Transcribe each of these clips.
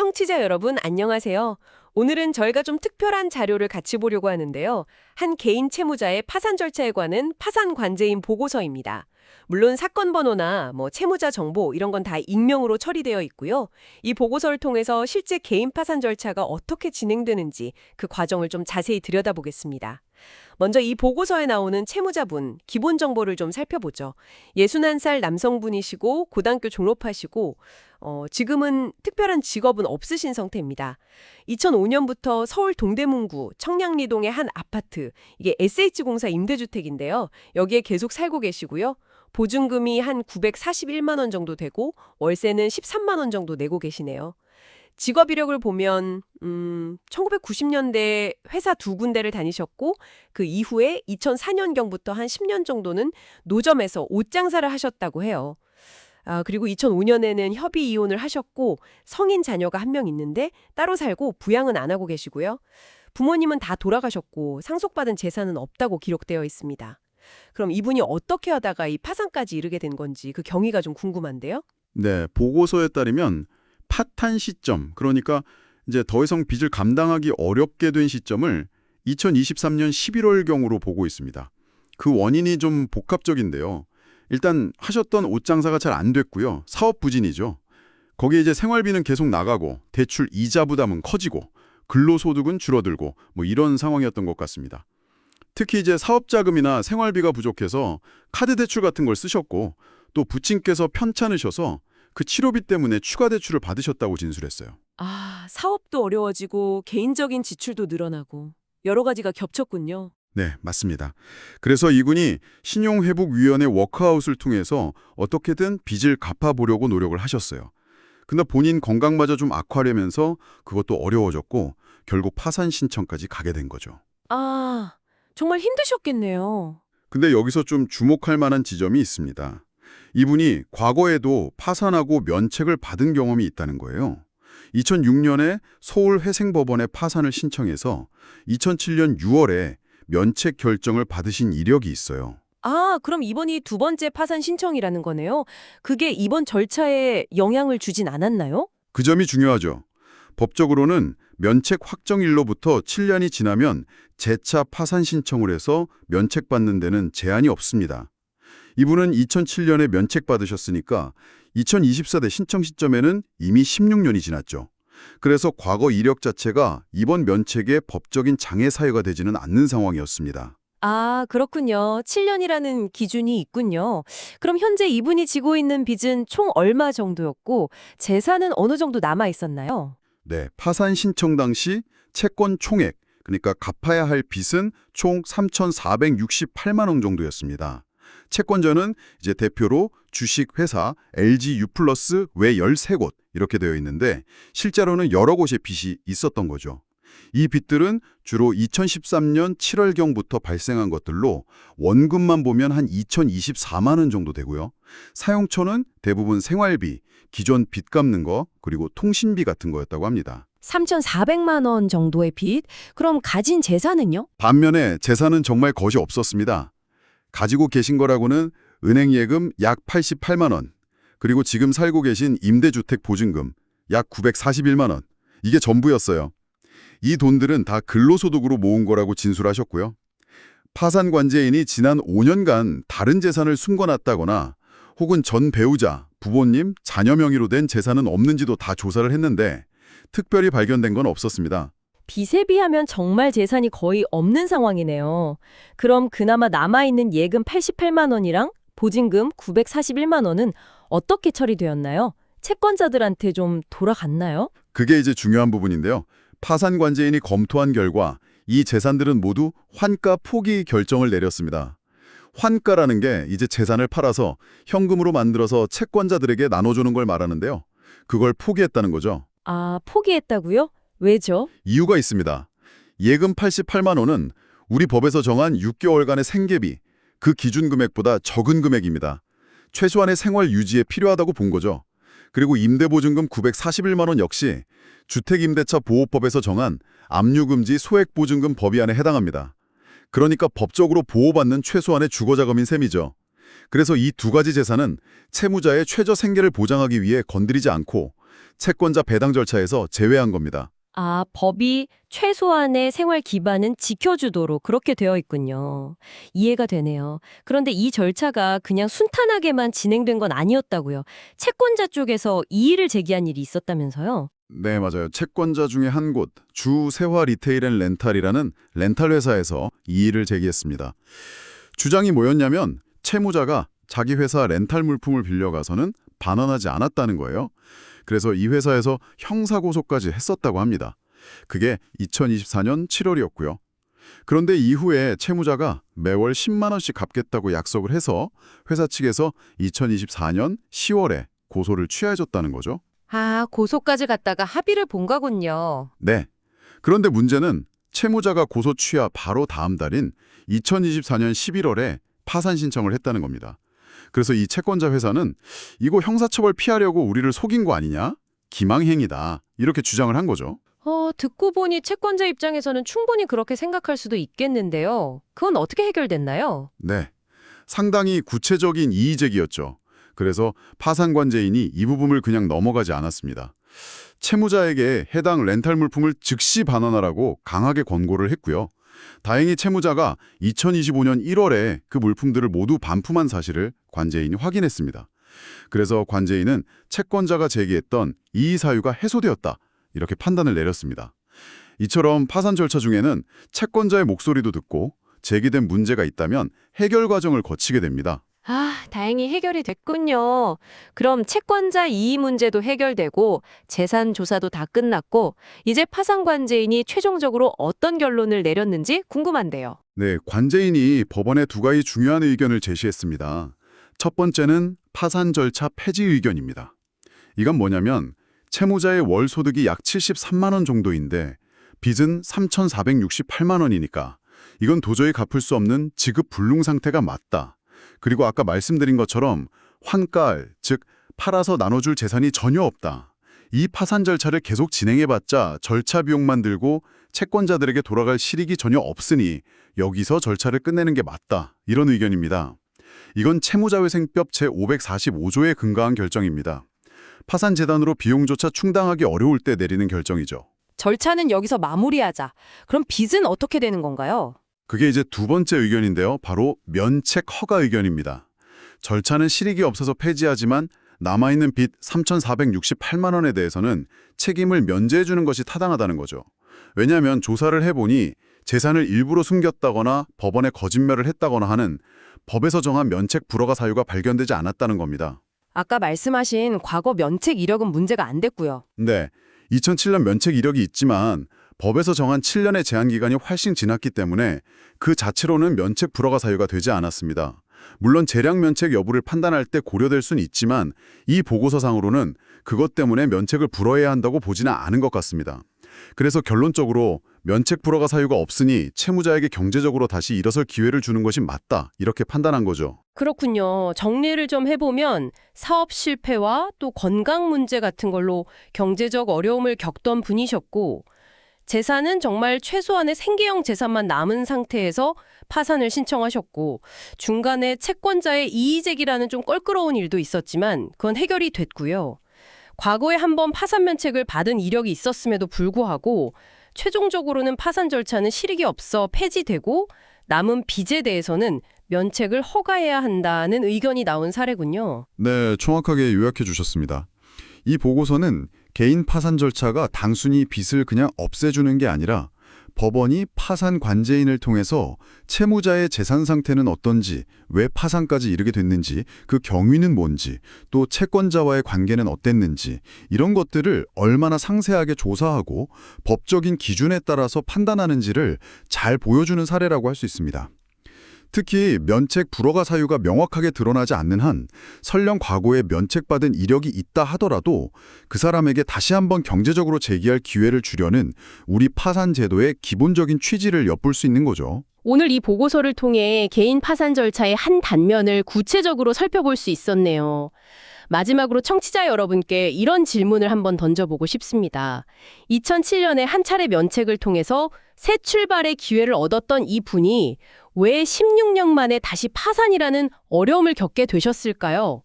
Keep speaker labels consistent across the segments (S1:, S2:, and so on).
S1: 청취자 여러분, 안녕하세요. 오늘은 저희가 좀 특별한 자료를 같이 보려고 하는데요. 한 개인 채무자의 파산 절차에 관한 파산 관제인 보고서입니다. 물론 사건 번호나 채무자 정보 이런 건 다 익명으로 처리되어 있고요. 이 보고서를 통해서 실제 개인 파산 절차가 어떻게 진행되는지 그 과정을 좀 자세히 들여다보겠습니다. 먼저 이 보고서에 나오는 채무자분 기본 정보를 좀 살펴보죠. 61살 남성분이시고 고등학교 졸업하시고 지금은 특별한 직업은 없으신 상태입니다. 2005년부터 서울 동대문구 청량리동의 한 아파트, 이게 SH공사 임대주택인데요. 여기에 계속 살고 계시고요. 보증금이 한 941만 원 정도 되고 월세는 13만 원 정도 내고 계시네요. 직업 이력을 보면 1990년대 회사 두 군데를 다니셨고 그 이후에 2004년경부터 한 10년 정도는 노점에서 옷 장사를 하셨다고 해요. 그리고 2005년에는 협의 이혼을 하셨고 성인 자녀가 한 명 있는데 따로 살고 부양은 안 하고 계시고요. 부모님은 다 돌아가셨고 상속받은 재산은 없다고 기록되어 있습니다. 그럼 이분이 어떻게 하다가 이 파산까지 이르게 된 건지 그 경위가 좀 궁금한데요.
S2: 네, 보고서에 따르면 파탄 시점, 그러니까 이제 더 이상 빚을 감당하기 어렵게 된 시점을 2023년 11월경으로 보고 있습니다. 그 원인이 좀 복합적인데요. 일단 하셨던 옷 장사가 잘 안 됐고요. 사업 부진이죠. 거기에 이제 생활비는 계속 나가고 대출 이자 부담은 커지고 근로소득은 줄어들고 이런 상황이었던 것 같습니다. 특히 이제 사업 자금이나 생활비가 부족해서 카드 대출 같은 걸 쓰셨고 또 부친께서 편찮으셔서 그 치료비 때문에 추가 대출을 받으셨다고 진술했어요.
S1: 사업도 어려워지고 개인적인 지출도 늘어나고 여러 가지가 겹쳤군요.
S2: 네, 맞습니다. 그래서 이분이 신용회복위원회 워크아웃을 통해서 어떻게든 빚을 갚아보려고 노력을 하셨어요. 근데 본인 건강마저 좀 악화되면서 그것도 어려워졌고 결국 파산 신청까지 가게 된 거죠.
S1: 정말 힘드셨겠네요.
S2: 근데 여기서 좀 주목할 만한 지점이 있습니다. 이분이 과거에도 파산하고 면책을 받은 경험이 있다는 거예요. 2006년에 서울회생법원에 파산을 신청해서 2007년 6월에 면책 결정을 받으신 이력이 있어요.
S1: 그럼 이번이 두 번째 파산 신청이라는 거네요. 그게 이번 절차에 영향을 주진 않았나요?
S2: 그 점이 중요하죠. 법적으로는 면책 확정일로부터 7년이 지나면 재차 파산 신청을 해서 면책받는 데는 제한이 없습니다. 이분은 2007년에 면책받으셨으니까 2024대 신청 시점에는 이미 16년이 지났죠. 그래서 과거 이력 자체가 이번 면책의 법적인 장애 사유가 되지는 않는 상황이었습니다.
S1: 그렇군요. 7년이라는 기준이 있군요. 그럼 현재 이분이 지고 있는 빚은 총 얼마 정도였고 재산은 어느 정도 남아 있었나요?
S2: 네, 파산 신청 당시 채권 총액, 그러니까 갚아야 할 빚은 총 3,468만 원 정도였습니다. 채권자는 이제 대표로 주식회사 LG U+ 외 13곳 이렇게 되어 있는데 실제로는 여러 곳에 빚이 있었던 거죠. 이 빚들은 주로 2013년 7월경부터 발생한 것들로 원금만 보면 한 2,024만 원 정도 되고요. 사용처는 대부분 생활비, 기존 빚 갚는 거, 그리고 통신비 같은 거였다고 합니다.
S1: 3,400만 원 정도의 빚? 그럼 가진 재산은요?
S2: 반면에 재산은 정말 거의 없었습니다. 가지고 계신 거라고는 은행 예금 약 88만 원, 그리고 지금 살고 계신 임대주택 보증금 약 941만 원, 이게 전부였어요. 이 돈들은 다 근로소득으로 모은 거라고 진술하셨고요. 파산관제인이 지난 5년간 다른 재산을 숨겨놨다거나 혹은 전 배우자, 부모님, 자녀 명의로 된 재산은 없는지도 다 조사를 했는데 특별히 발견된 건 없었습니다.
S1: 빚에 비하면 정말 재산이 거의 없는 상황이네요. 그럼 그나마 남아있는 예금 88만 원이랑 보증금 941만 원은 어떻게 처리되었나요? 채권자들한테 좀 돌아갔나요?
S2: 그게 이제 중요한 부분인데요. 파산관제인이 검토한 결과 이 재산들은 모두 환가 포기 결정을 내렸습니다. 환가라는 게 이제 재산을 팔아서 현금으로 만들어서 채권자들에게 나눠주는 걸 말하는데요. 그걸 포기했다는 거죠.
S1: 포기했다고요? 왜죠?
S2: 이유가 있습니다. 예금 88만 원은 우리 법에서 정한 6개월간의 생계비, 그 기준 금액보다 적은 금액입니다. 최소한의 생활 유지에 필요하다고 본 거죠. 그리고 임대보증금 941만 원 역시 주택임대차 보호법에서 정한 압류금지 소액보증금 법위안에 해당합니다. 그러니까 법적으로 보호받는 최소한의 주거자금인 셈이죠. 그래서 이 두 가지 재산은 채무자의 최저 생계를 보장하기 위해 건드리지 않고 채권자 배당 절차에서 제외한 겁니다.
S3: 아, 법이 최소한의 생활 기반은 지켜주도록 그렇게 되어 있군요. 이해가 되네요. 그런데 이 절차가 그냥 순탄하게만 진행된 건 아니었다고요. 채권자 쪽에서 이의를 제기한 일이 있었다면서요?
S2: 네, 맞아요. 채권자 중에 한 곳, 주세화 리테일앤렌탈이라는 렌탈 회사에서 이의를 제기했습니다. 주장이 뭐였냐면 채무자가 자기 회사 렌탈 물품을 빌려가서는 반환하지 않았다는 거예요. 그래서 이 회사에서 형사고소까지 했었다고 합니다. 그게 2024년 7월이었고요. 그런데 이후에 채무자가 매월 10만 원씩 갚겠다고 약속을 해서 회사 측에서 2024년 10월에 고소를 취하해줬다는 거죠.
S1: 아, 고소까지 갔다가 합의를 본 거군요.
S2: 네. 그런데 문제는 채무자가 고소 취하 바로 다음 달인 2024년 11월에 파산 신청을 했다는 겁니다. 그래서 이 채권자 회사는 이거 형사처벌 피하려고 우리를 속인 거 아니냐? 기망행위다. 이렇게 주장을 한 거죠.
S1: 듣고 보니 채권자 입장에서는 충분히 그렇게 생각할 수도 있겠는데요. 그건 어떻게 해결됐나요?
S2: 네. 상당히 구체적인 이의 제기였죠. 그래서 파산관제인이 이 부분을 그냥 넘어가지 않았습니다. 채무자에게 해당 렌탈 물품을 즉시 반환하라고 강하게 권고를 했고요. 다행히 채무자가 2025년 1월에 그 물품들을 모두 반품한 사실을 관제인이 확인했습니다. 그래서 관제인은 채권자가 제기했던 이의 사유가 해소되었다. 이렇게 판단을 내렸습니다. 이처럼 파산 절차 중에는 채권자의 목소리도 듣고 제기된 문제가 있다면 해결 과정을 거치게 됩니다.
S1: 아, 다행히 해결이 됐군요. 그럼 채권자 이의 문제도 해결되고 재산 조사도 다 끝났고 이제 파산관제인이 최종적으로 어떤 결론을 내렸는지 궁금한데요.
S2: 네, 관제인이 법원에 두 가지 중요한 의견을 제시했습니다. 첫 번째는 파산 절차 폐지 의견입니다. 이건 뭐냐면 채무자의 월 소득이 약 73만 원 정도인데 빚은 3,468만 원이니까 이건 도저히 갚을 수 없는 지급 불능 상태가 맞다. 그리고 아까 말씀드린 것처럼 환가할, 즉 팔아서 나눠줄 재산이 전혀 없다. 이 파산 절차를 계속 진행해봤자 절차 비용만 들고 채권자들에게 돌아갈 실익이 전혀 없으니 여기서 절차를 끝내는 게 맞다. 이런 의견입니다. 이건 채무자회생법 제545조에 근거한 결정입니다. 파산재단으로 비용조차 충당하기 어려울 때 내리는 결정이죠.
S1: 절차는 여기서 마무리하자. 그럼 빚은 어떻게 되는 건가요?
S2: 그게 이제 두 번째 의견인데요. 바로 면책 허가 의견입니다. 절차는 실익이 없어서 폐지하지만 남아있는 빚 3,468만 원에 대해서는 책임을 면제해 주는 것이 타당하다는 거죠. 왜냐하면 조사를 해보니 재산을 일부러 숨겼다거나 법원에 거짓말을 했다거나 하는 법에서 정한 면책 불허가 사유가 발견되지 않았다는 겁니다.
S1: 아까 말씀하신 과거 면책 이력은 문제가 안 됐고요.
S2: 네, 2007년 면책 이력이 있지만 법에서 정한 7년의 제한기간이 훨씬 지났기 때문에 그 자체로는 면책 불허가 사유가 되지 않았습니다. 물론 재량 면책 여부를 판단할 때 고려될 수는 있지만 이 보고서상으로는 그것 때문에 면책을 불허해야 한다고 보지는 않은 것 같습니다. 그래서 결론적으로 면책 불허가 사유가 없으니 채무자에게 경제적으로 다시 일어설 기회를 주는 것이 맞다 이렇게 판단한 거죠.
S1: 그렇군요. 정리를 좀 해보면 사업 실패와 또 건강 문제 같은 걸로 경제적 어려움을 겪던 분이셨고 재산은 정말 최소한의 생계형 재산만 남은 상태에서 파산을 신청하셨고 중간에 채권자의 이의제기라는 좀 껄끄러운 일도 있었지만 그건 해결이 됐고요. 과거에 한번 파산 면책을 받은 이력이 있었음에도 불구하고 최종적으로는 파산 절차는 실익이 없어 폐지되고 남은 빚에 대해서는 면책을 허가해야 한다는 의견이 나온 사례군요.
S2: 네, 정확하게 요약해 주셨습니다. 이 보고서는 개인 파산 절차가 단순히 빚을 그냥 없애주는 게 아니라 법원이 파산 관제인을 통해서 채무자의 재산 상태는 어떤지, 왜 파산까지 이르게 됐는지, 그 경위는 뭔지, 또 채권자와의 관계는 어땠는지 이런 것들을 얼마나 상세하게 조사하고 법적인 기준에 따라서 판단하는지를 잘 보여주는 사례라고 할 수 있습니다. 특히 면책 불허가 사유가 명확하게 드러나지 않는 한 설령 과거에 면책받은 이력이 있다 하더라도 그 사람에게 다시 한번 경제적으로 재기할 기회를 주려는 우리 파산 제도의 기본적인 취지를 엿볼 수 있는 거죠.
S3: 오늘 이 보고서를 통해 개인 파산 절차의 한 단면을 구체적으로 살펴볼 수 있었네요. 마지막으로 청취자 여러분께 이런 질문을 한번 던져보고 싶습니다. 2007년에 한 차례 면책을 통해서 새 출발의 기회를 얻었던 이 분이 왜 16년 만에 다시 파산이라는 어려움을 겪게 되셨을까요?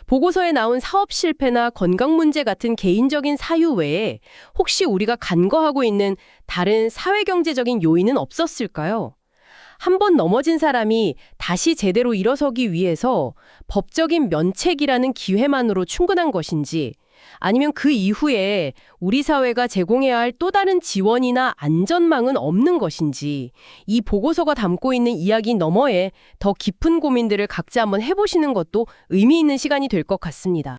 S3: 보고서에 나온 사업 실패나 건강 문제 같은 개인적인 사유 외에 혹시 우리가 간과하고 있는 다른 사회경제적인 요인은 없었을까요? 한 번 넘어진 사람이 다시 제대로 일어서기 위해서 법적인 면책이라는 기회만으로 충분한 것인지, 아니면 그 이후에 우리 사회가 제공해야 할 또 다른 지원이나 안전망은 없는 것인지, 이 보고서가 담고 있는 이야기 너머에 더 깊은 고민들을 각자 한번 해보시는 것도 의미 있는 시간이 될 것 같습니다.